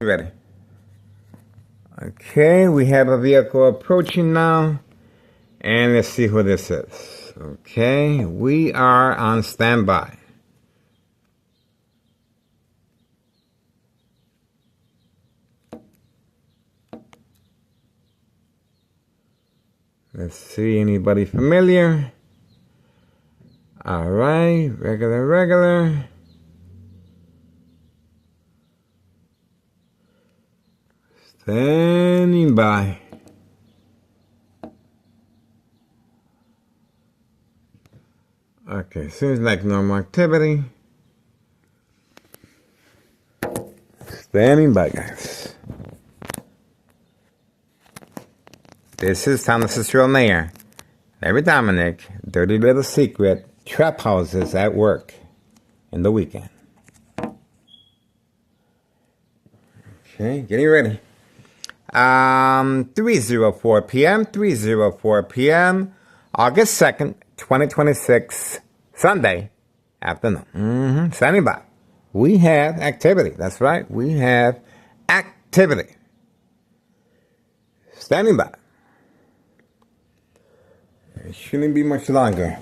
Ready. Okay, we have a vehicle approaching now. And let's see who this is. Okay, we are on standby. Let's see, anybody familiar? All right, regular. Standing by. Okay, seems like normal activity. Standing by, guys. This is Thomas's real mayor. Larry Dominic, Dirty Little Secret, trap houses at work in the weekend. Okay, getting ready. 3:04 p.m., August 2nd, 2026, Sunday afternoon. Standing by. We have activity. That's right. We have activity. Standing by. It shouldn't be much longer.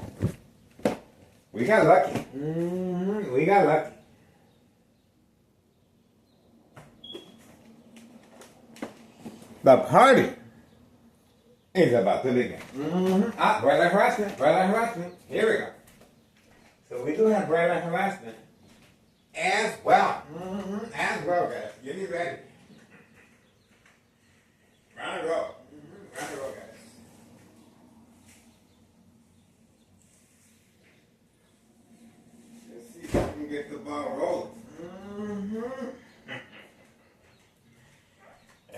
We got lucky. We got lucky. The party is about to begin. Bright light harassment. Here we go. So we do have bright light harassment as well. As well, guys. Get me ready. Round and roll. Round and roll, guys. Let's see if I can get the ball rolling.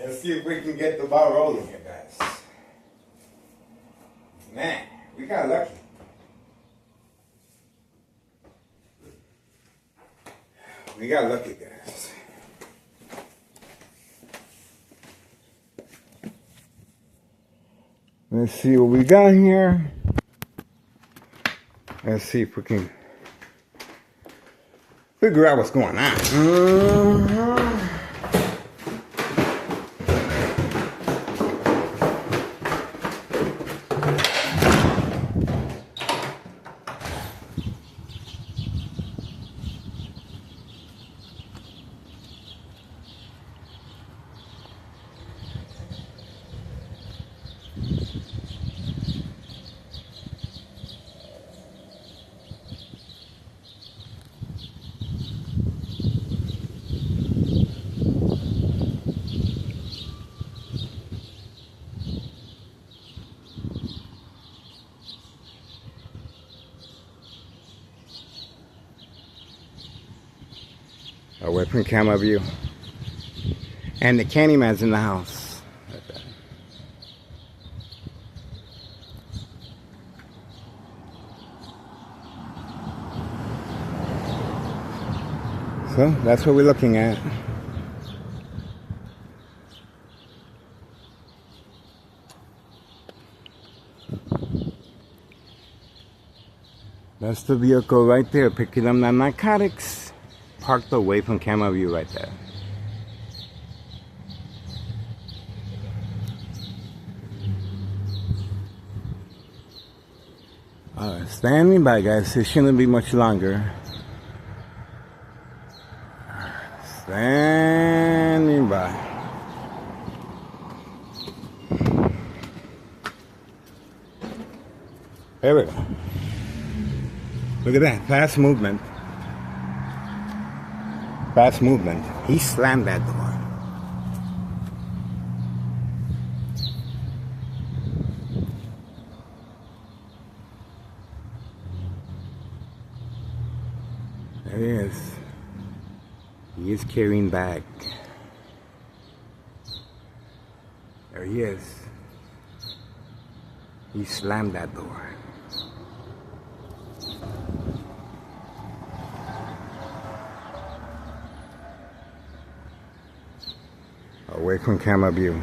Let's see if we can get the ball rolling here, guys. Man, we got lucky. We got lucky, guys. Let's see what we got here. Let's see if we can figure out what's going on. Away from camera view. And the Candyman's in the house. So that's what we're looking at. That's the vehicle right there, picking up the narcotics. Parked away from camera view right there. Alright, standing by, guys. It shouldn't be much longer. Standing by. There we go. Look at that, fast movement. Fast movement. He slammed that door. There he is. He is carrying back. There he is. He slammed that door. Away from camera view.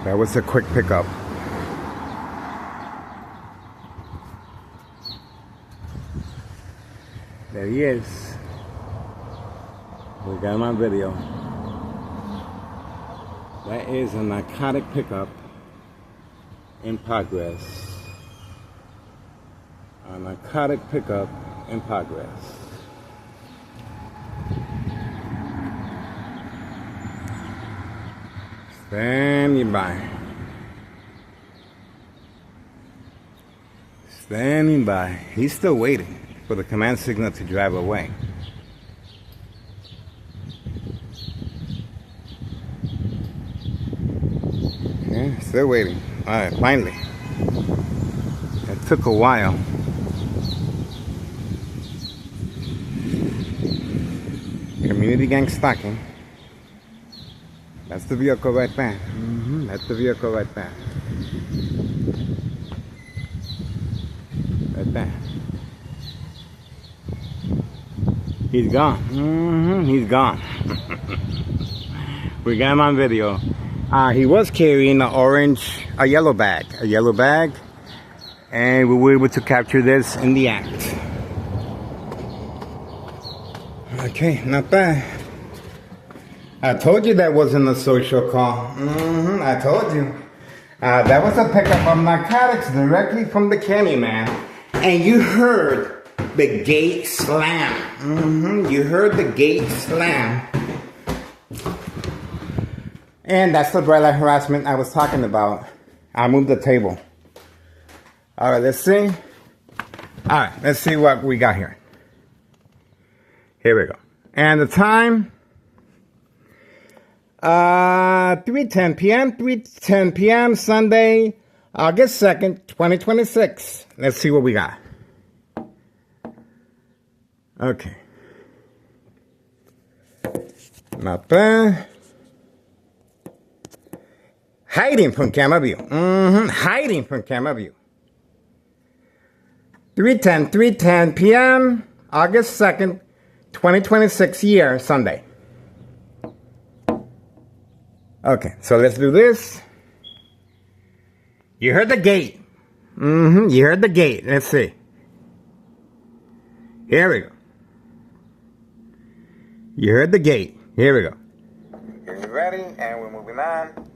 That was a quick pickup. There he is. We got my video. That is a narcotic pickup in progress. A narcotic pickup in progress. Standing by. Standing by. He's still waiting for the command signal to drive away. Okay, still waiting. Alright, finally. It took a while. Community gang stalking. That's the vehicle right there. That's the vehicle right there. Right there. He's gone. He's gone. We got him on video. He was carrying a yellow bag, and we were able to capture this in the act. Okay, not bad. I told you that wasn't a social call. I told you. That was a pickup of narcotics directly from the Candyman. And you heard the gate slam. You heard the gate slam. And that's the bright light harassment I was talking about. I moved the table. All right, let's see. All right, let's see what we got here. Here we go. And the time... 3:10 p.m. 3:10 p.m. Sunday, August 2nd, 2026. Let's see what we got. Okay. Not bad. Hiding from camera view. Hiding from camera view. 3:10 p.m. August 2nd, 2026 year, Sunday. Okay, so let's do this. You heard the gate. You heard the gate. Let's see. Here we go. You heard the gate. Here we go. Getting ready, and we're moving on.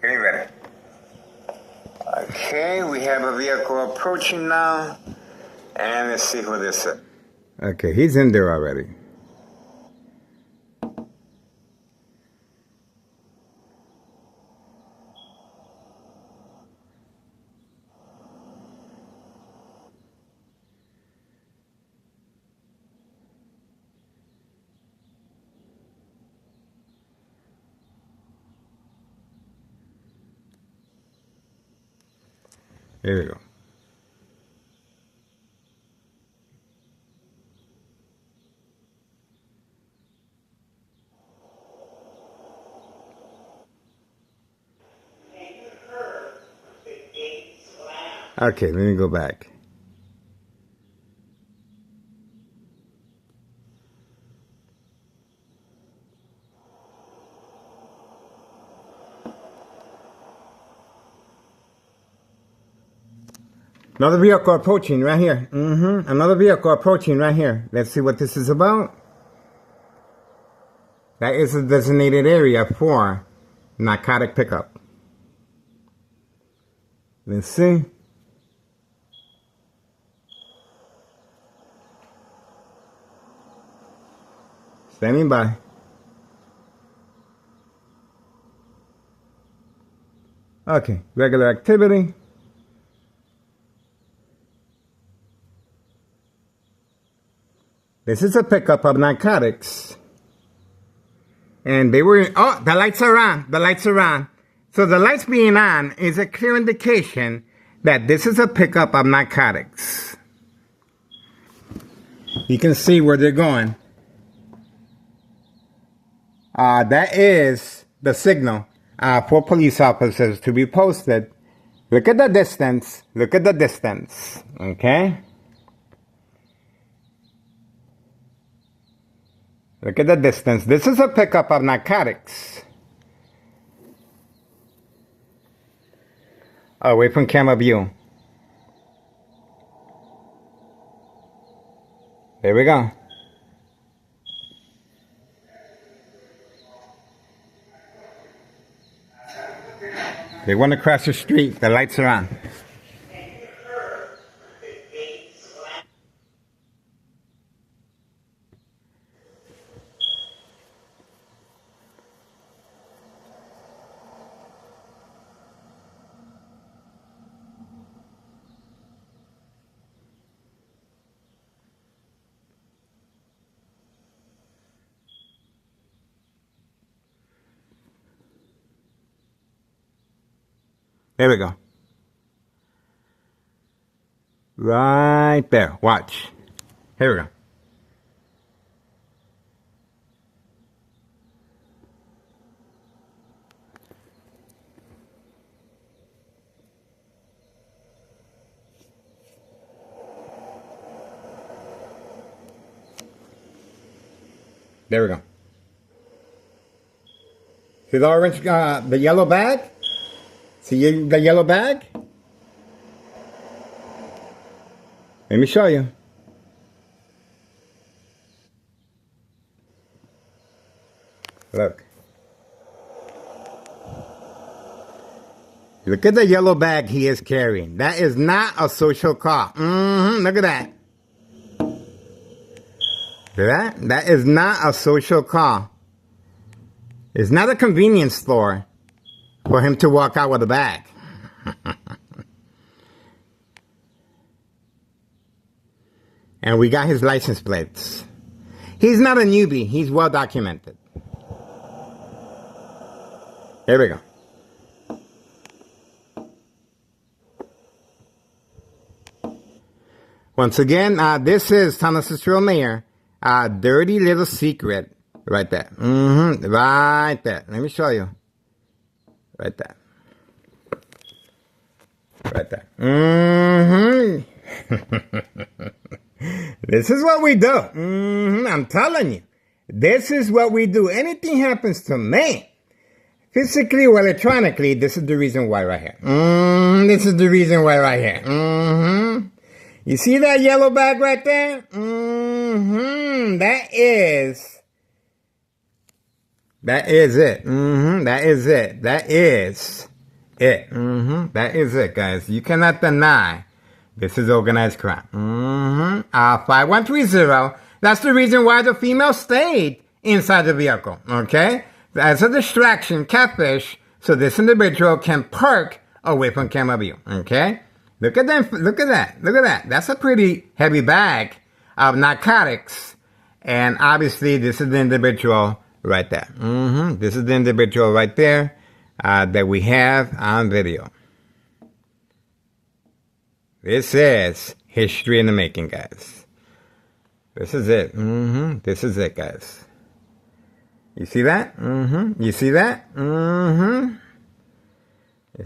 Getting ready. Okay, we have a vehicle approaching now. And let's see who this is. Okay, he's in there already. Here we go. Okay, let me go back. Another vehicle approaching right here. Another vehicle approaching right here. Let's see what this is about. That is a designated area for narcotic pickup. Let's see. Standing by. Okay, regular activity. This is a pickup of narcotics. And they were, oh, the lights are on. The lights are on. So the lights being on is a clear indication that this is a pickup of narcotics. You can see where they're going. That is the signal for police officers to be posted. Look at the distance. Look at the distance. Okay? Look at the distance. This is a pickup of narcotics. Away from camera view. There we go. They want to cross the street. The lights are on. There we go. Right there. Watch. Here we go. There we go. See the orange, the yellow bag? See the yellow bag? Let me show you. Look. Look at the yellow bag he is carrying. That is not a social car. Look at that. See that? That is not a social car. It's not a convenience store for him to walk out with a bag. And we got his license plates. He's not a newbie. He's well documented. There we go. Once again, this is Thomas Cicero Mayor. Dirty little secret. Right there. Right there. Let me show you. Right there. Right there. This is what we do. I'm telling you. This is what we do. Anything happens to me, physically or electronically, this is the reason why right here. This is the reason why right here. You see that yellow bag right there? That is it. That is it. That is it. That is it, guys. You cannot deny this is organized crime. 5130. That's the reason why the female stayed inside the vehicle. Okay? As a distraction, catfish, so this individual can park away from camera view. Okay? Look at them. Look at that. Look at that. That's a pretty heavy bag of narcotics. And obviously, this is the individual right there. This is the individual right there that we have on video. This is history in the making, guys. This is it. This is it, guys. You see that? You see that? You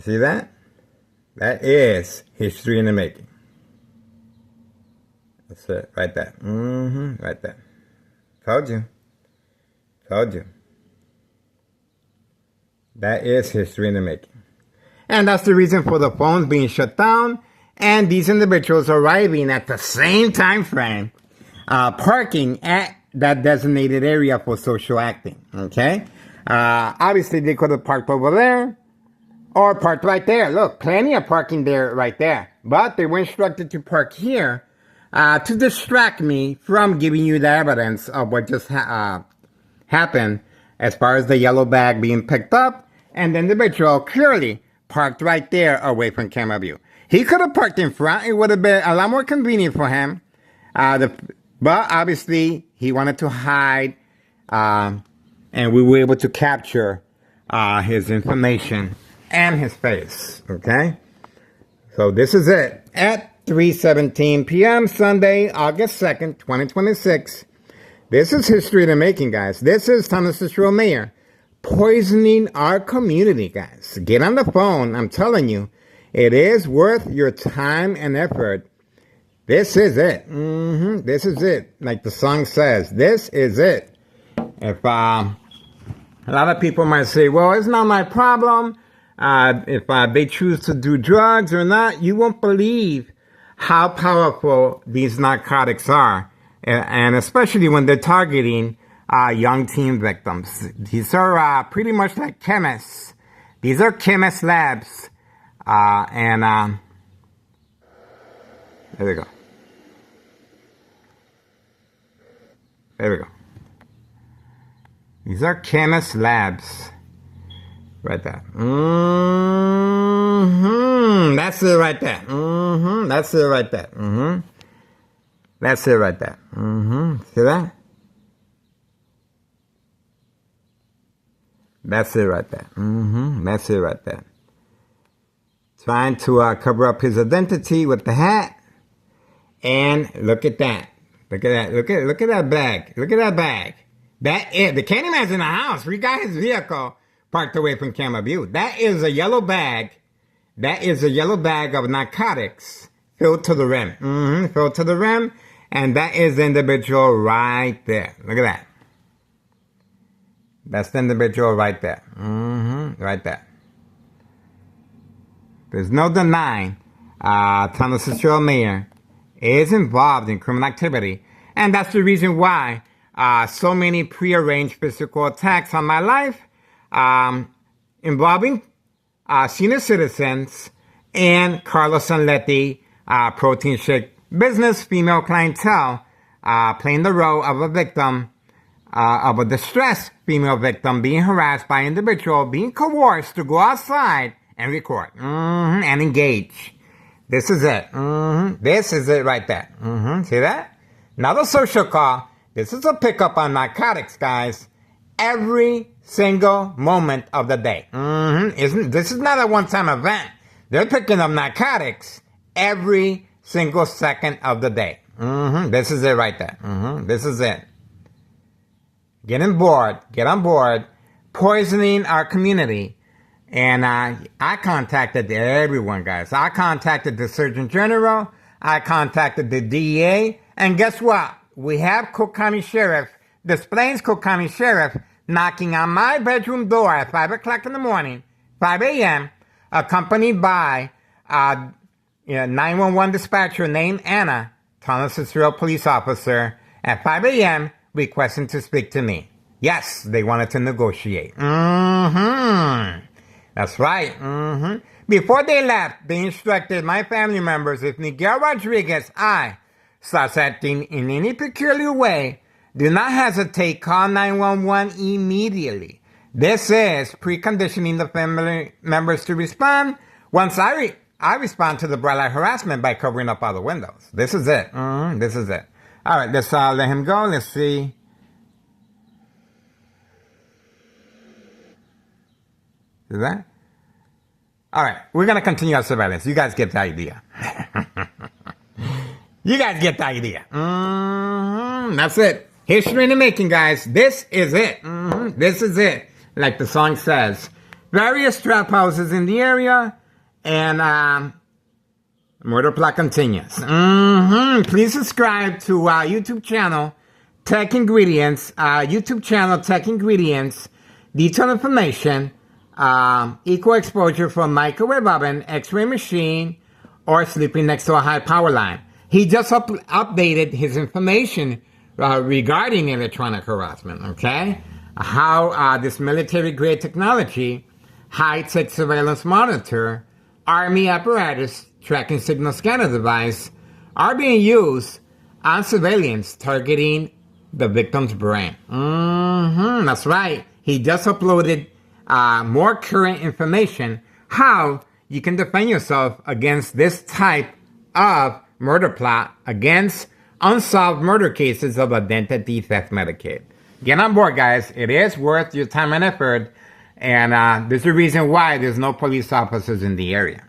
see that? That is history in the making. That's it, right there. Right there. Told you. Told you. That is history in the making. And that's the reason for the phones being shut down and these individuals arriving at the same time frame, parking at that designated area for social acting. Okay? Obviously, they could have parked over there or parked right there. Look, plenty of parking there, right there. But they were instructed to park here to distract me from giving you the evidence of what just happened as far as the yellow bag being picked up and the individual clearly parked right there away from camera view. He could have parked in front. It would have been a lot more convenient for him. But obviously, he wanted to hide, and we were able to capture his information and his face. Okay? So this is it. At 3:17 p.m. Sunday, August 2nd, 2026. This is history in the making, guys. This is Thomas Cicero Mayor poisoning our community, guys. Get on the phone. I'm telling you, it is worth your time and effort. This is it. This is it. Like the song says, this is it. If a lot of people might say, well, it's not my problem if they choose to do drugs or not. You won't believe how powerful these narcotics are. And especially when they're targeting young teen victims. These are pretty much like chemists. These are chemist labs. There we go. There we go. These are chemist labs. Right there. That's it right there. That's it right there. That's it right there. See that? That's it right there. That's it right there. Trying to cover up his identity with the hat. And look at that. Look at that. Look at that bag. Look at that bag. That is the Candyman's in the house. We got his vehicle parked away from camera view. That is a yellow bag. That is a yellow bag of narcotics filled to the rim. Filled to the rim. And that is the individual right there. Look at that. That's the individual right there. Right there. There's no denying Toronto City Mayor is involved in criminal activity. And that's the reason why so many prearranged physical attacks on my life involving senior citizens and Carlos Sanletti, protein shake business, female clientele, playing the role of a victim, of a distressed female victim being harassed by an individual, being coerced to go outside and record and engage. This is it. This is it right there. See that? Not a social call. This is a pickup on narcotics, guys. Every single moment of the day. This is not a one-time event. They're picking up narcotics every single second of the day. This is it right there. This is it. Get on board, poisoning our community. And I contacted everyone, guys. I contacted the Surgeon General. I contacted the DEA. And guess what? We have Cook County Sheriff, Des Plaines Cook County Sheriff, knocking on my bedroom door at 5 o'clock in the morning, 5 a.m., accompanied by a 911 dispatcher named Anna, Toronto Cicero police officer, at 5 a.m., requesting to speak to me. Yes, they wanted to negotiate. That's right. Before they left, they instructed my family members if Miguel Rodriguez, starts acting in any peculiar way, do not hesitate, call 911 immediately. This is preconditioning the family members to respond once I respond to the bright light harassment by covering up all the windows. This is it. This is it. All right, let's let him go. Let's see. See that? All right, we're going to continue our surveillance. You guys get the idea. You guys get the idea. That's it. History in the making, guys. This is it. This is it. Like the song says. Various trap houses in the area. And murder plot continues. Please subscribe to our YouTube channel, Tech Ingredients. YouTube channel, Tech Ingredients. Detailed information. Equal exposure from microwave oven, x-ray machine, or sleeping next to a high power line. He just updated his information regarding electronic harassment, okay? How this military-grade technology, high-tech surveillance monitor, army apparatus, tracking signal scanner device are being used on civilians targeting the victim's brain. That's right. He just uploaded more current information how you can defend yourself against this type of murder plot against unsolved murder cases of identity theft Medicaid. Get on board, guys. It is worth your time and effort. And there's a reason why there's no police officers in the area.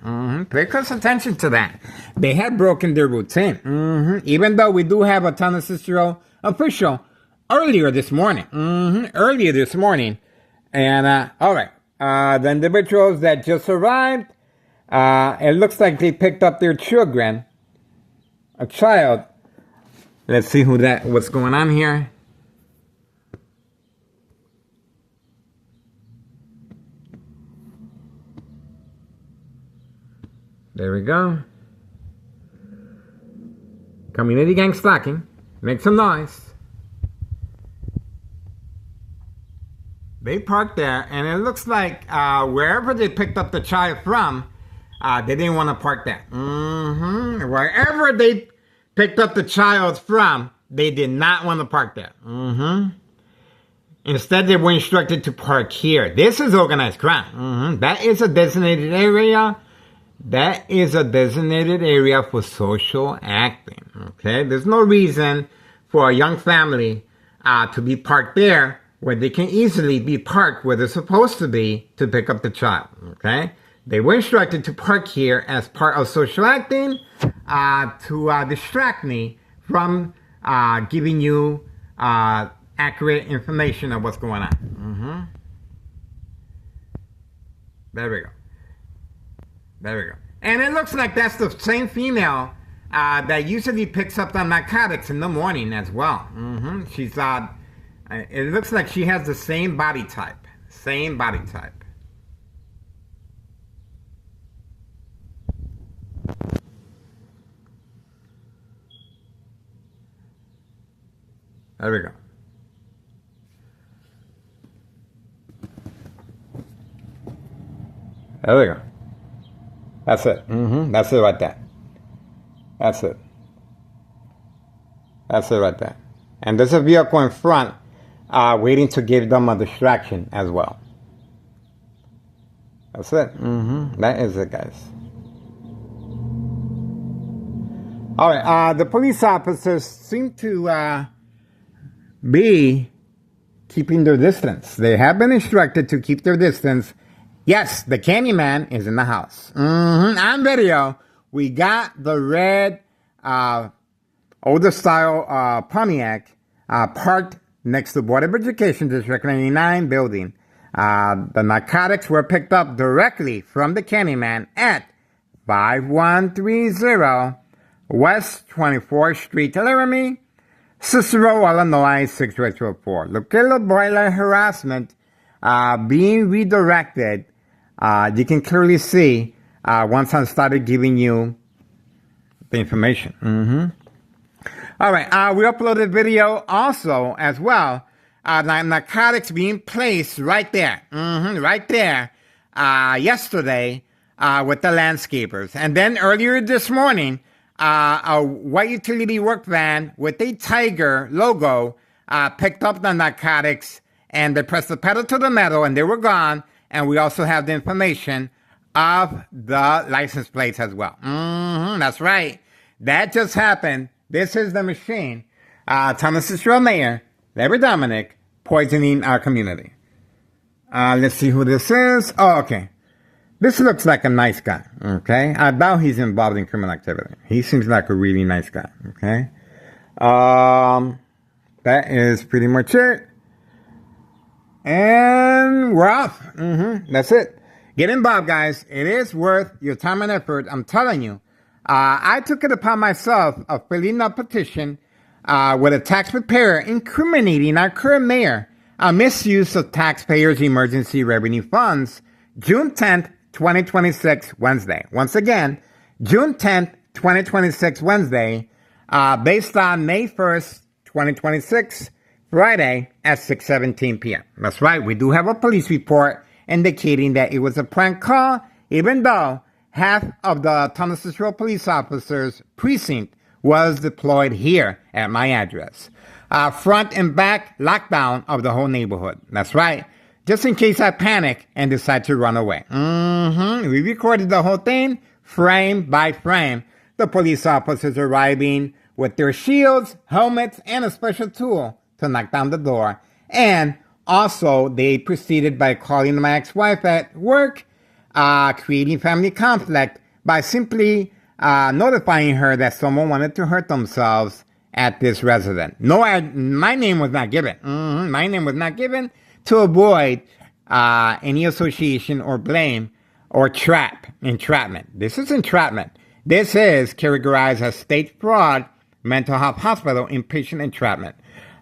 Pay close attention to that. They have broken their routine. Even though we do have a Toronto Cicero official earlier this morning. Earlier this morning. And, all right. The individuals that just arrived, it looks like they picked up their children. A child. Let's see what's going on here. There we go. Community gang stalking. Make some noise. They parked there, and it looks like wherever they picked up the child from, they didn't want to park there. Wherever they picked up the child from, they did not want to park there. Instead, they were instructed to park here. This is organized crime. That is a designated area. That is a designated area for social acting. Okay, there's no reason for a young family to be parked there where they can easily be parked where they're supposed to be to pick up the child. Okay, they were instructed to park here as part of social acting to distract me from giving you accurate information of what's going on. There we go. There we go. And it looks like that's the same female that usually picks up the narcotics in the morning as well. She's it looks like she has the same body type. Same body type. There we go. There we go. That's it. That's it right there. That's it. That's it right there. And there's a vehicle in front waiting to give them a distraction as well. That's it. That is it, guys. All right. The police officers seem to be keeping their distance. They have been instructed to keep their distance. Yes, the Candyman is in the house. On video, we got the red, older style Pontiac parked next to Board of Education District 99 building. The narcotics were picked up directly from the Candyman at 5130 West 24th Street, Laramie, Cicero, Illinois 62804. Located boiler harassment being redirected. You can clearly see once I started giving you the information. All right, we uploaded video also as well. Narcotics being placed right there, right there, yesterday with the landscapers. And then earlier this morning, a white utility work van with a tiger logo picked up the narcotics, and they pressed the pedal to the metal and they were gone. And we also have the information of the license plates as well. That's right. That just happened. This is the machine. Thomas Cicero Mayor, Larry Dominic, poisoning our community. Let's see who this is. Oh, okay. This looks like a nice guy, okay? I doubt he's involved in criminal activity. He seems like a really nice guy, okay? That is pretty much it. And we're off. That's it. Get involved, guys. It is worth your time and effort. I'm telling you. I took it upon myself of filling a petition with a tax preparer incriminating our current mayor a misuse of taxpayers' emergency revenue funds, June 10th, 2026, Wednesday. Once again, June 10th, 2026, Wednesday, based on May 1st, 2026, Friday at 6:17 p.m. That's right, we do have a police report indicating that it was a prank call, even though half of the Thomas Cicero police officers' precinct was deployed here at my address. Front and back lockdown of the whole neighborhood. That's right, just in case I panic and decide to run away. We recorded the whole thing, frame by frame. The police officers arriving with their shields, helmets, and a special tool to knock down the door. And also, they proceeded by calling my ex-wife at work, creating family conflict by simply notifying her that someone wanted to hurt themselves at this residence. No, my name was not given. My name was not given to avoid any association or blame or entrapment. This is entrapment. This is categorized as state fraud, mental health hospital, inpatient entrapment.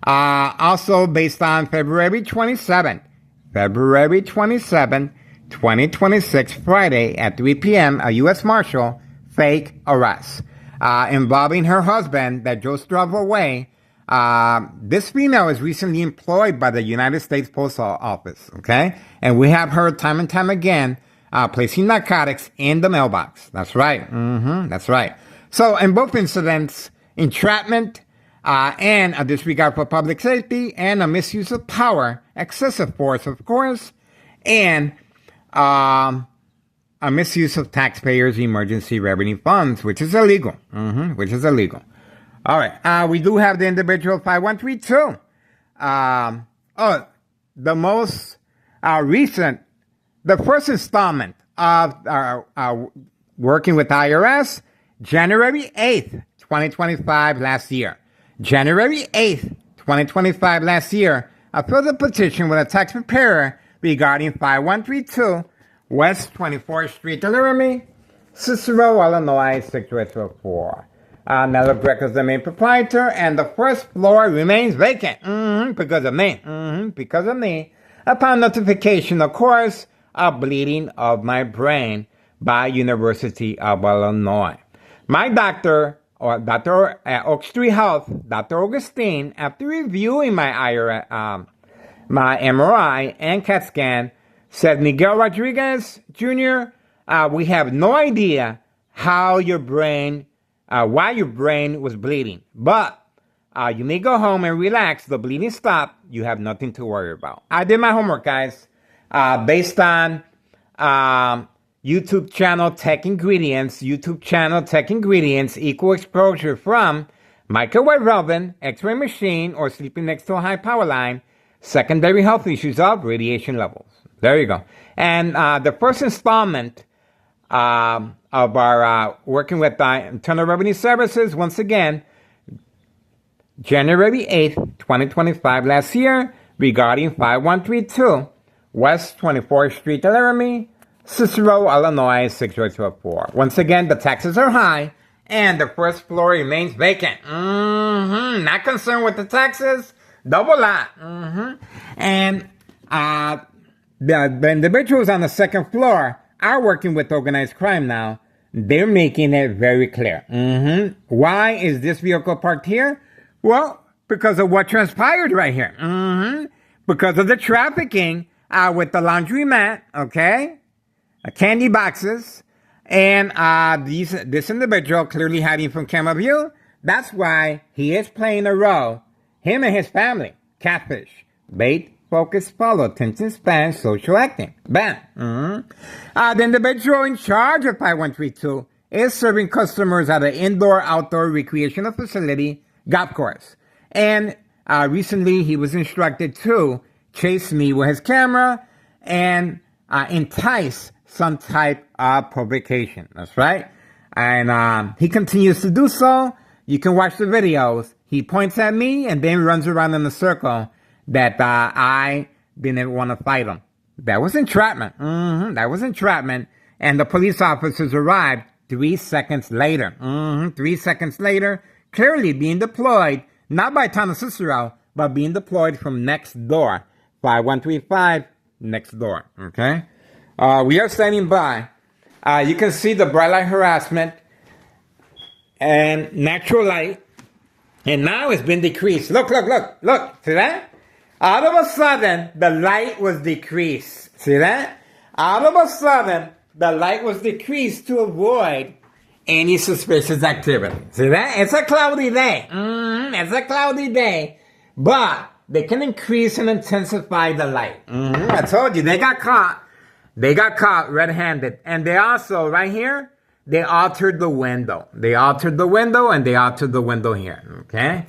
Also based on February 27, 2026, Friday at 3 p.m., a U.S. Marshal fake arrest involving her husband that just drove away This female is recently employed by the United States Postal Office, okay? And we have heard time and time again placing narcotics in the mailbox. That's right. That's right. So in both incidents, entrapment and a disregard for public safety and a misuse of power, excessive force, of course, and a misuse of taxpayers' emergency revenue funds, which is illegal. Which is illegal. All right. We do have the individual 5132. The most recent, the first installment of working with IRS, January 8th, 2025, last year. January 8th, 2025, last year, I filed a petition with a tax preparer regarding 5132 West 24th Street, Laramie, Cicero, Illinois, 62804. Nello Greco is the main proprietor, and the first floor remains vacant. Because of me. Because of me. Upon notification, of course, of bleeding of my brain by University of Illinois. My doctor, or Dr. Oak Street Health, Dr. Augustine, after reviewing my my MRI and CAT scan, said, Miguel Rodriguez Jr., we have no idea how your brain, why your brain was bleeding. But you may go home and relax. The bleeding stopped. You have nothing to worry about. I did my homework, guys, based on YouTube channel Tech Ingredients, equal exposure from microwave oven, X-ray machine, or sleeping next to a high power line, secondary health issues of radiation levels. There you go. And the first installment of our working with Internal Revenue Services, once again, January 8th, 2025, last year, regarding 5132 West 24th Street, Laramie, Cicero, Illinois, 62804. Once again, the taxes are high, and the first floor remains vacant. Not concerned with the taxes, double lot. And the individuals on the second floor are working with organized crime now. They're making it very clear. Why is this vehicle parked here? Well, because of what transpired right here. Because of the trafficking with the laundromat, okay? Candy boxes, and this individual clearly hiding from camera view. That's why he is playing a role. Him and his family. Catfish. Bait, focus, follow, attention span, social acting. Bam. The individual in charge of 5132 is serving customers at an indoor-outdoor recreational facility, golf course. And recently he was instructed to chase me with his camera and entice some type of provocation. That's right. And he continues to do so. You can watch the videos. He points at me and then runs around in a circle that I didn't want to fight him. That was entrapment. That was entrapment. And the police officers arrived 3 seconds later. 3 seconds later, clearly being deployed, not by Town of Cicero, but being deployed from next door. 5135, next door. Okay? We are standing by. You can see the bright light harassment and natural light. And now it's been decreased. Look. See that? All of a sudden, the light was decreased. See that? All of a sudden, the light was decreased to avoid any suspicious activity. See that? It's a cloudy day. It's a cloudy day. But they can increase and intensify the light. I told you, they got caught. They got caught red-handed. And they also, right here, they altered the window. They altered the window, and they altered the window here. Okay?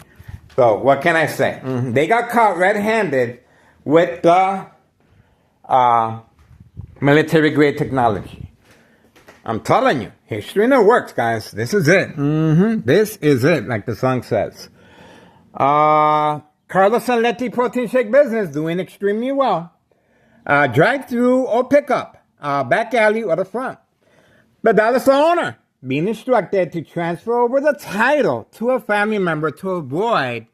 So, what can I say? They got caught red-handed with the military-grade technology. I'm telling you, history never works, guys. This is it. This is it, like the song says. Carlos and Letty Protein Shake business doing extremely well. Drive-through or pickup, back alley or the front. The Dallas owner being instructed to transfer over the title to a family member to avoid,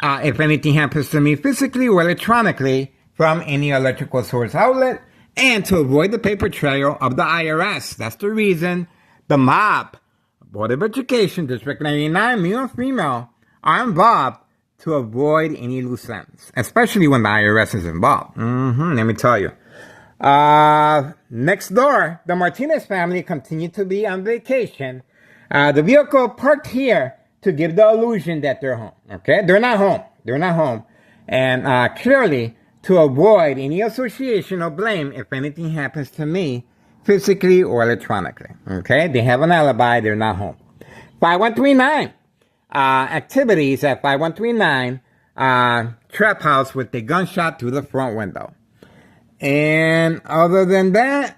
if anything happens to me physically or electronically, from any electrical source outlet, and to avoid the paper trail of the IRS. That's the reason the MOB, Board of Education, District 99, male and female, are involved to avoid any loose ends, especially when the IRS is involved. Let me tell you. Next door, the Martinez family continued to be on vacation. The vehicle parked here to give the illusion that they're home. Okay? They're not home. They're not home. And clearly, to avoid any association or blame if anything happens to me, physically or electronically. Okay? They have an alibi. They're not home. 5139. Activities at 5139. Trap house with a gunshot through the front window. And other than that,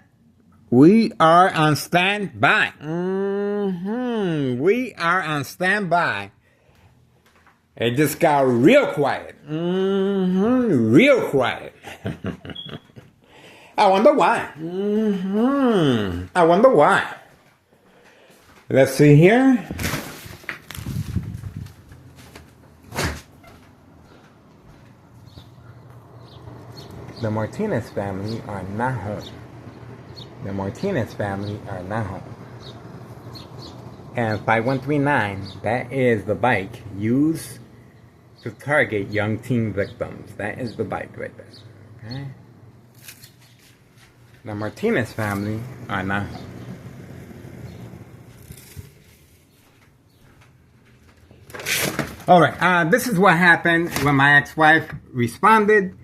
we are on standby. We are on standby. It just got real quiet. Real quiet. I wonder why. I wonder why. Let's see here. The Martinez family are not home. The Martinez family are not home. And 5139, that is the bike used to target young teen victims. That is the bike right there. Okay? The Martinez family are not home. Alright, this is what happened when my ex-wife responded.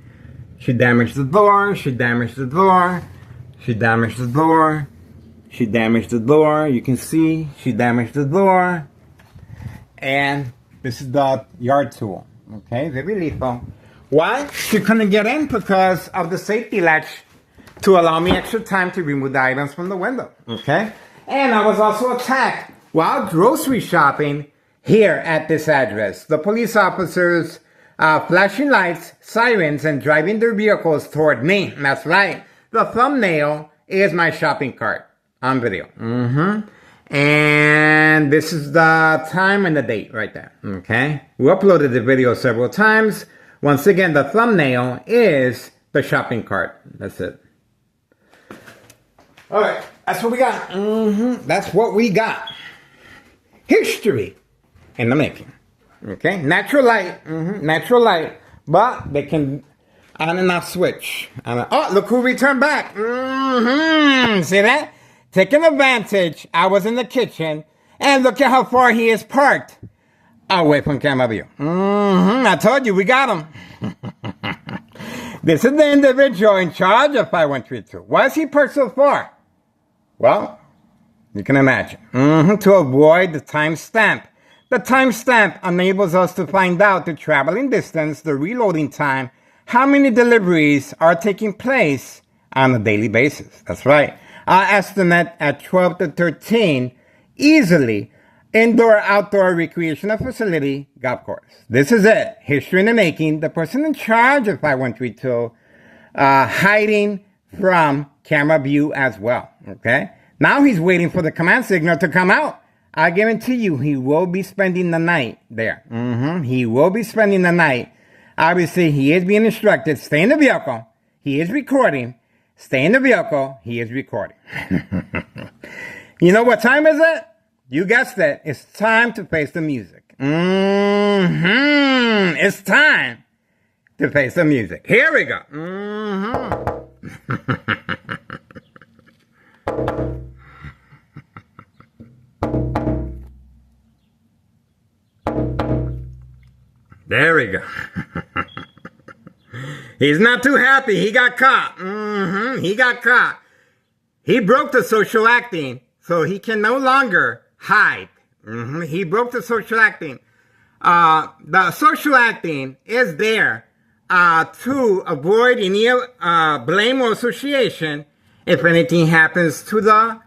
She damaged the door, she damaged the door, she damaged the door, she damaged the door. You can see she damaged the door. And this is the yard tool. Okay, very lethal. Why? She couldn't get in because of the safety latch to allow me extra time to remove the items from the window. Okay? And I was also attacked while grocery shopping here at this address. The police officers flashing lights, sirens, and driving their vehicles toward me. That's right. The thumbnail is my shopping cart on video. And this is the time and the date right there. Okay? We uploaded the video several times. Once again, the thumbnail is the shopping cart. That's it. Alright, that's what we got. That's what we got. History in the making. Okay, natural light, natural light, but they can on and off switch. Oh, look who returned back. See that? Taking advantage. I was in the kitchen, and look at how far he is parked away from camera view. I told you, we got him. This is the individual in charge of 5132. Why is he parked so far? Well, you can imagine. To avoid the timestamp. The timestamp enables us to find out the traveling distance, the reloading time, how many deliveries are taking place on a daily basis. That's right. Our estimate at 12 to 13, easily, indoor-outdoor recreational facility, golf course. This is it. History in the making. The person in charge of 5132 hiding from camera view as well. Okay? Now he's waiting for the command signal to come out. I guarantee you he will be spending the night there. He will be spending the night. Obviously, he is being instructed, stay in the vehicle. He is recording. Stay in the vehicle. He is recording. You know what time is it? You guessed it. It's time to face the music. It's time to face the music. Here we go. There we go. He's not too happy. He got caught. He got caught. He broke the social acting, so he can no longer hide. He broke the social acting. The social acting is there to avoid any blame or association if anything happens to the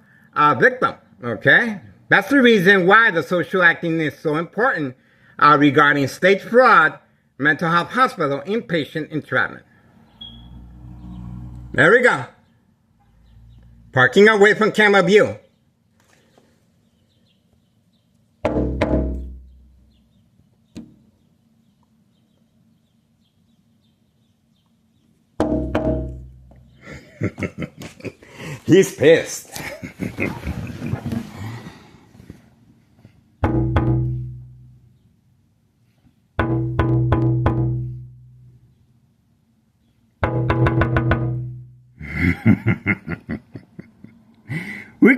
victim. Okay? That's the reason why the social acting is so important regarding state fraud, mental health hospital, inpatient entrapment. There we go. Parking away from camera view. He's pissed.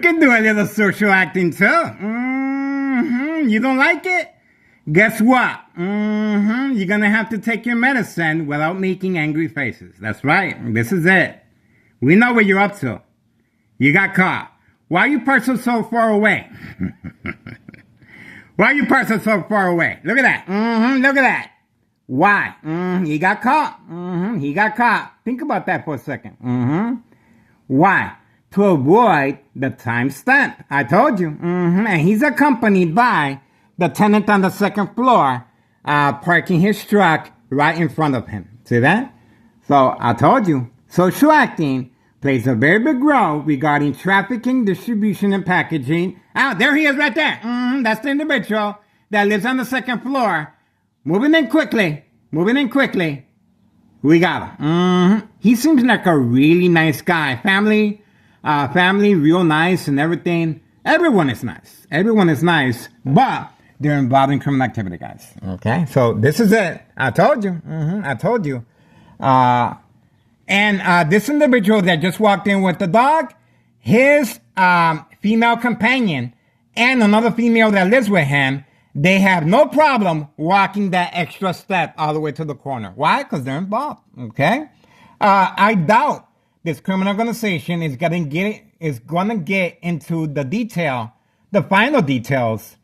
can do a little social acting too. You don't like it? Guess what? You're gonna have to take your medicine without making angry faces. That's right. This is it. We know what you're up to. You got caught. Why are you parked so far away? Why are you parked so far away? Look at that. Look at that. Why? He got caught. He got caught. Think about that for a second. Why? To avoid the timestamp. I told you. And he's accompanied by the tenant on the second floor, parking his truck right in front of him. See that? So I told you, social acting plays a very big role regarding trafficking, distribution, and packaging. There he is right there. That's the individual that lives on the second floor. Moving in quickly. We got him. He seems like a really nice guy. Family, real nice and everything. Everyone is nice. But they're involved in criminal activity, guys. Okay? So this is it. I told you. And this individual that just walked in with the dog, his female companion and another female that lives with him, they have no problem walking that extra step all the way to the corner. Why? Because they're involved. Okay? I doubt this criminal organization is gonna get into the final details,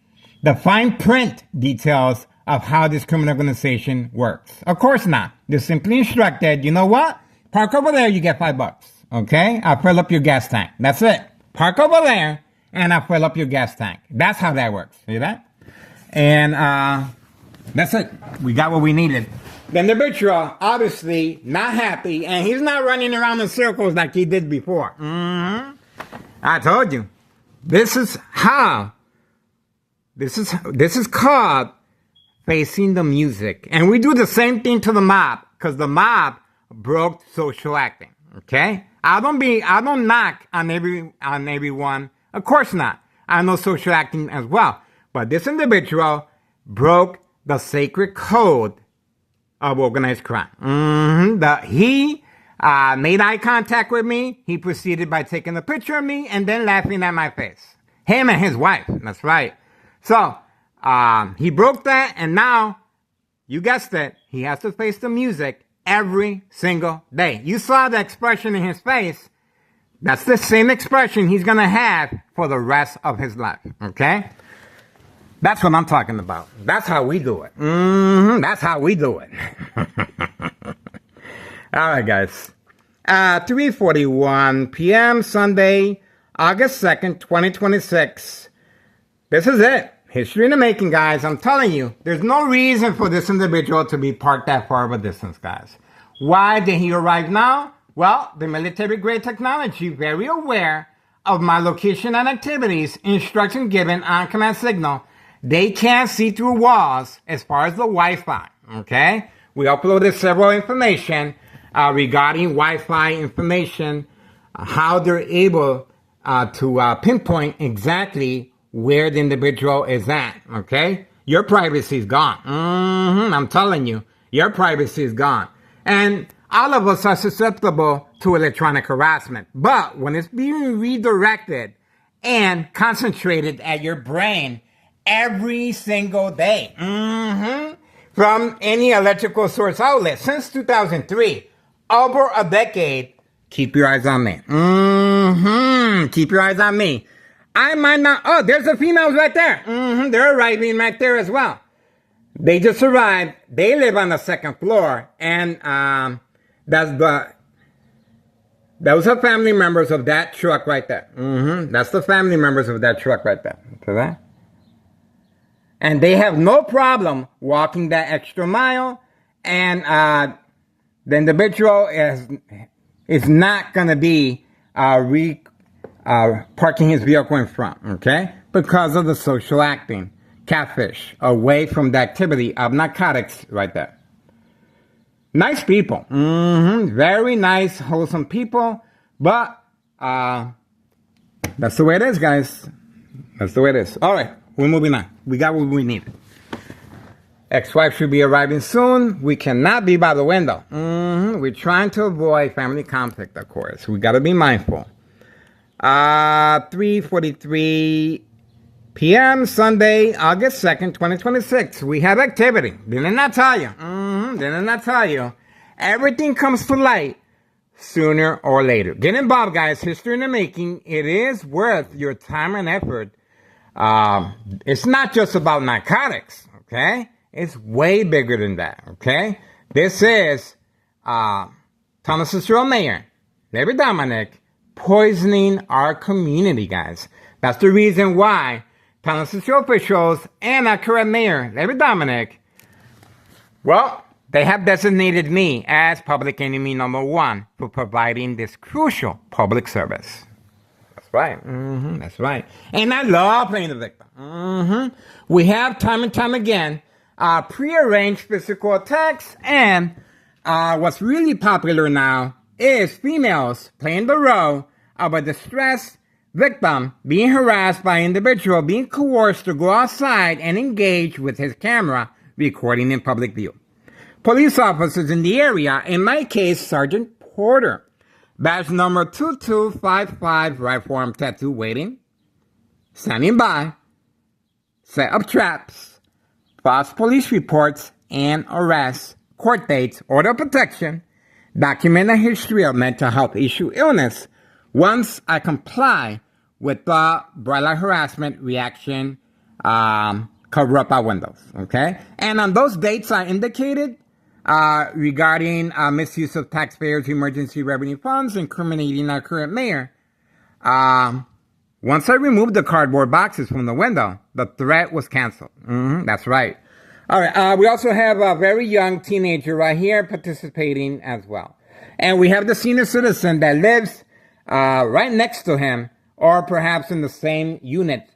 the fine print details of how this criminal organization works. Of course not. They're simply instructed, you know what? Park over there, you get $5. Okay? I'll fill up your gas tank. That's it. Park over there, and I'll fill up your gas tank. That's how that works. See that? And that's it. We got what we needed. The individual, obviously, not happy, and he's not running around in circles like he did before. I told you. This is called facing the music. And we do the same thing to the mob, because the mob broke social acting. Okay? I don't knock on everyone. Of course not. I know social acting as well. But this individual broke the sacred code of organized crime. He made eye contact with me. He proceeded by taking a picture of me and then laughing at my face. Him and his wife. That's right. So, he broke that, and now, you guessed it, he has to face the music every single day. You saw the expression in his face. That's the same expression he's going to have for the rest of his life. Okay? That's what I'm talking about. That's how we do it. That's how we do it. All right, guys. 3:41 p.m. Sunday, August 2nd, 2026. This is it. History in the making, guys. I'm telling you, there's no reason for this individual to be parked that far of a distance, guys. Why did he arrive now? Well, the military-grade technology, very aware of my location and activities, instruction given on command signal. They can't see through walls as far as the Wi-Fi, okay? We uploaded several information regarding Wi-Fi information, how they're able to pinpoint exactly where the individual is at, okay? Your privacy is gone. I'm telling you, your privacy is gone. And all of us are susceptible to electronic harassment. But when it's being redirected and concentrated at your brain every single day, from any electrical source outlet since 2003, over a decade, keep your eyes on me. Keep your eyes on me. I might not. Oh, there's the females right there. They're arriving right there as well. They just arrived. They live on the second floor, and those are family members of that truck right there. That's the family members of that truck right there. See that? And they have no problem walking that extra mile, and the individual is not going to be parking his vehicle in front, okay? Because of the social acting, catfish, away from the activity of narcotics right there. Nice people. Very nice, wholesome people. But that's the way it is, guys. That's the way it is. All right, we're moving on. We got what we need. Ex-wife should be arriving soon. We cannot be by the window. We're trying to avoid family conflict, of course. We got to be mindful. 3:43 p.m. Sunday, August 2nd, 2026. We have activity. Didn't I tell you? Didn't I tell you? Everything comes to light sooner or later. Get involved, guys. History in the making. It is worth your time and effort. It's not just about narcotics, okay? It's way bigger than that, okay? This is Thomas Cicero Mayor, Larry Dominic, poisoning our community, guys. That's the reason why Thomas Cicero officials and our current mayor, Larry Dominic, well, they have designated me as public enemy number one for providing this crucial public service. That's right. That's right. And I love playing the victim. We have time and time again prearranged physical attacks, and what's really popular now is females playing the role of a distressed victim being harassed by an individual, being coerced to go outside and engage with his camera, recording in public view. Police officers in the area, in my case, Sergeant Porter, badge number 2255, right forearm tattoo waiting, standing by, set up traps, false police reports and arrests, court dates, order of protection, document a history of mental health issue illness once I comply with the bright light harassment reaction cover up our windows, okay? And on those dates I indicated, regarding misuse of taxpayers' emergency revenue funds, incriminating our current mayor. Once I removed the cardboard boxes from the window, the threat was canceled. That's right. All right. We also have a very young teenager right here participating as well. And we have the senior citizen that lives right next to him, or perhaps in the same unit.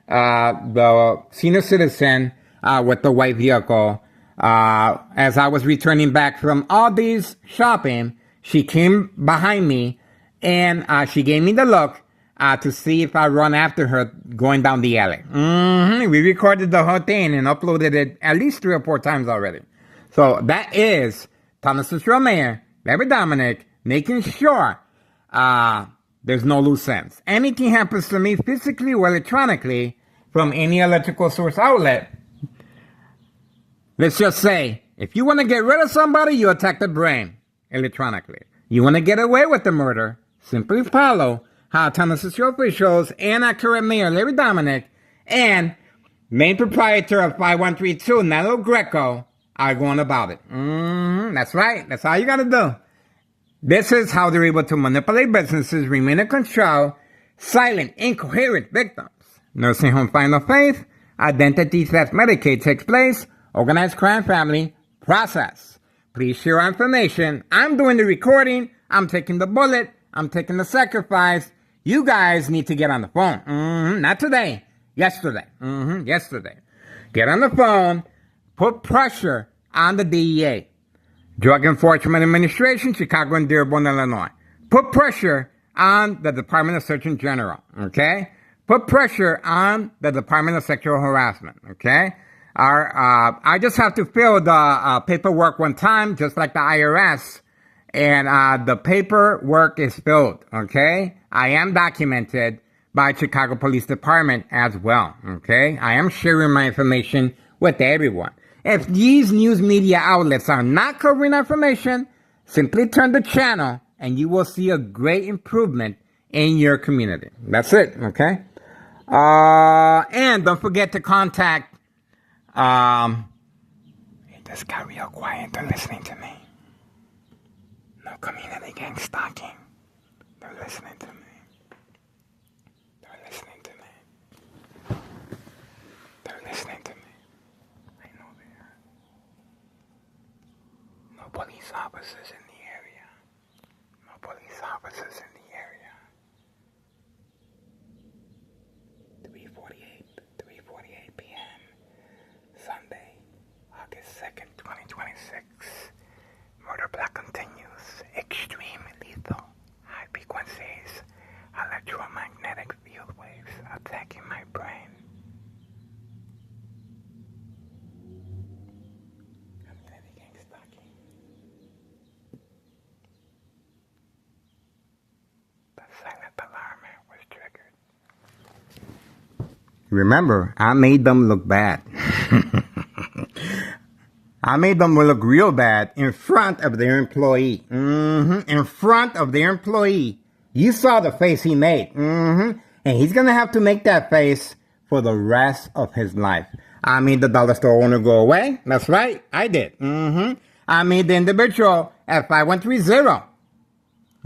The senior citizen with the white vehicle. As I was returning back from Aldi's shopping, she came behind me and she gave me the look to see if I run after her going down the alley. We recorded the whole thing and uploaded it at least 3 or 4 times already. So that is Thomas Cicero Mayor, Larry Dominic, making sure there's no loose ends. Anything happens to me physically or electronically from any electrical source outlet, let's just say, if you want to get rid of somebody, you attack the brain electronically. You want to get away with the murder, simply follow how Thomas Cicero officials and our current mayor, Larry Dominic, and main proprietor of 5132, Nello Greco, are going about it. That's right. That's all you got to do. This is how they're able to manipulate businesses, remain in control, silent, incoherent victims. Nursing home final faith, identity theft Medicaid takes place, organized crime family process. Please share our information. I'm doing the recording. I'm taking the bullet. I'm taking the sacrifice. You guys need to get on the phone. Not today. Yesterday. Yesterday. Get on the phone. Put pressure on the DEA. Drug Enforcement Administration, Chicago and Dearborn, Illinois. Put pressure on the Department of Surgeon General. Okay? Put pressure on the Department of Sexual Harassment. Okay? I just have to fill the paperwork one time, just like the IRS, and the paperwork is filled, okay? I am documented by Chicago Police Department as well, okay? I am sharing my information with everyone. If these news media outlets are not covering information, simply turn the channel and you will see a great improvement in your community. That's it, okay? And don't forget to contact it just got real quiet. They're listening to me. No community gang stalking. They're listening to me. They're listening to me. They're listening to me. I know they are. No police officers in the area. No police officers in the area. 3:48 p.m. Sunday, August 2nd, 2026. Murder Black continues. Extreme lethal. High frequencies. Electromagnetic field waves attacking my brain. Community gang stalking. The silent alarm remember, I made them look bad. I made them look real bad in front of their employee. In front of their employee. You saw the face he made. And he's going to have to make that face for the rest of his life. I made the dollar store owner go away. That's right. I did. I made the individual at 5130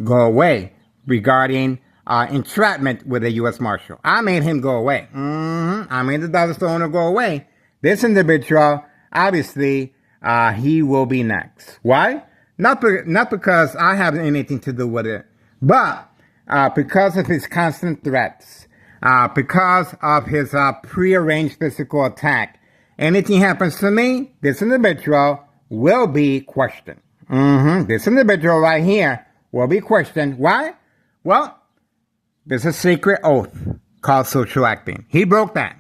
go away regarding entrapment with a U.S. Marshal. I made him go away. I made the dollar store owner go away. This individual, obviously, he will be next. Why? Not because I have anything to do with it, but because of his constant threats, because of his prearranged physical attack. Anything happens to me, this individual will be questioned. This individual right here will be questioned. Why? Well, there's a secret oath called social acting. He broke that.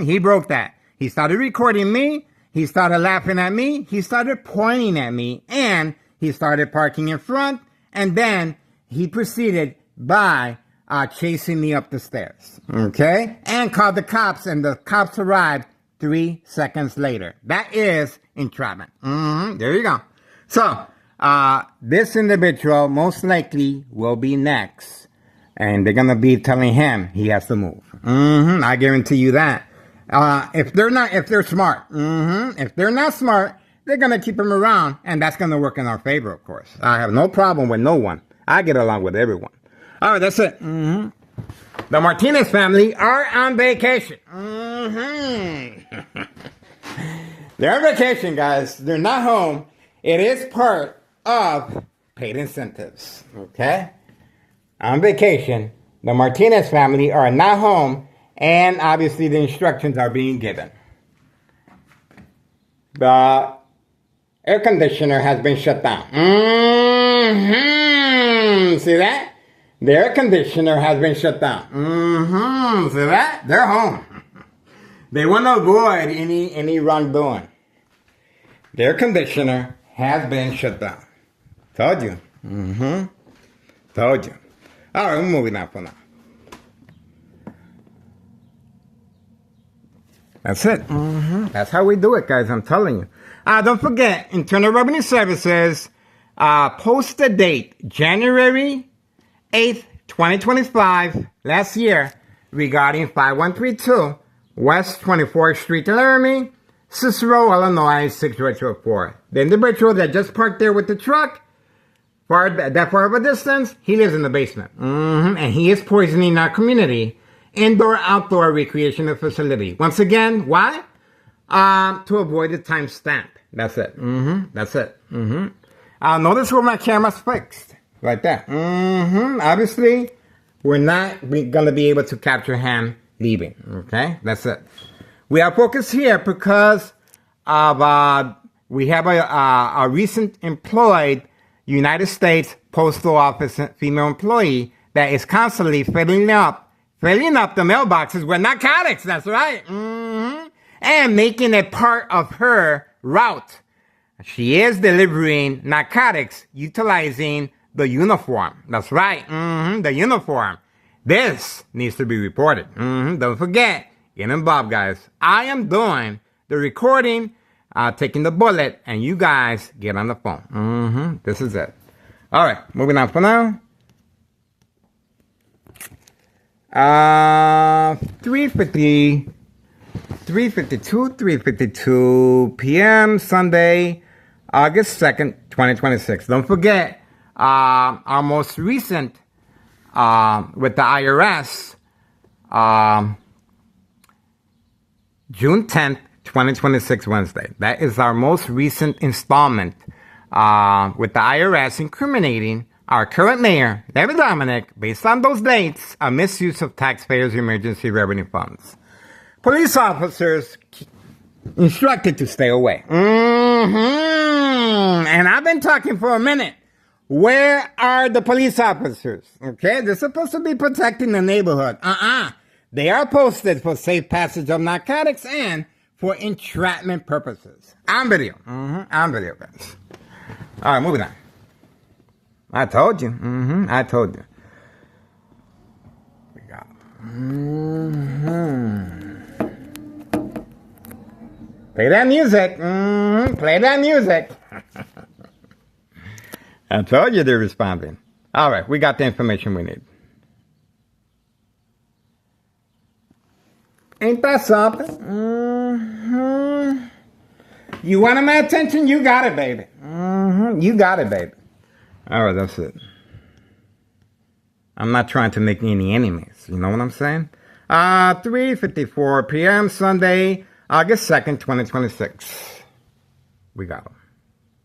He broke that. He started recording me. He started laughing at me. He started pointing at me. And he started parking in front. And then he proceeded by chasing me up the stairs. Okay? And called the cops. And the cops arrived 3 seconds later. That is entrapment. There you go. So, this individual most likely will be next. And they're going to be telling him he has to move. I guarantee you that. If they're smart. If they're not smart, they're going to keep him around. And that's going to work in our favor, of course. I have no problem with no one. I get along with everyone. All right, that's it. The Martinez family are on vacation. They're on vacation, guys. They're not home. It is part of paid incentives. Okay? On vacation, the Martinez family are not home, and obviously the instructions are being given. The air conditioner has been shut down. See that? The air conditioner has been shut down. See that? They're home. They want to avoid any wrongdoing. The air conditioner has been shut down. Told you. Told you. All right, we're moving on for now. That's it. That's how we do it, guys. I'm telling you. Don't forget, Internal Revenue Services post the date January 8th, 2025, last year, regarding 5132 West 24th Street in Laramie, Cicero, Illinois, 60204. The individual that just parked there with the truck, that far of a distance, he lives in the basement. And he is poisoning our community indoor-outdoor recreational facility. Once again, why? To avoid the timestamp. That's it. That's it. Notice where my camera's fixed. Like that. Obviously, we're not going to be able to capture him leaving. Okay? That's it. We are focused here because of we have a recent employed United States Postal Office female employee that is constantly filling up the mailboxes with narcotics. That's right. And making it part of her route. She is delivering narcotics utilizing the uniform. That's right. The uniform. This needs to be reported. Don't forget, get involved, guys. I am doing the recording, taking the bullet, and you guys get on the phone. This is it. All right, moving on for now. 3:52 p.m. Sunday, August 2nd, 2026. Don't forget, our most recent with the IRS, June 10th, 2026, Wednesday. That is our most recent installment with the IRS incriminating our current mayor, David Dominic, based on those dates, a misuse of taxpayers' emergency revenue funds. Police officers instructed to stay away. And I've been talking for a minute. Where are the police officers? Okay, they're supposed to be protecting the neighborhood. They are posted for safe passage of narcotics and for entrapment purposes. On video. On video, guys. All right, moving on. I told you. I told you. We got. Play that music. Play that music. I told you they're responding. All right, we got the information we need. Ain't that something? You wanted my attention? You got it, baby. You got it, baby. All right, that's it. I'm not trying to make any enemies. You know what I'm saying? 3:54 p.m. Sunday, August 2nd, 2026. We got them.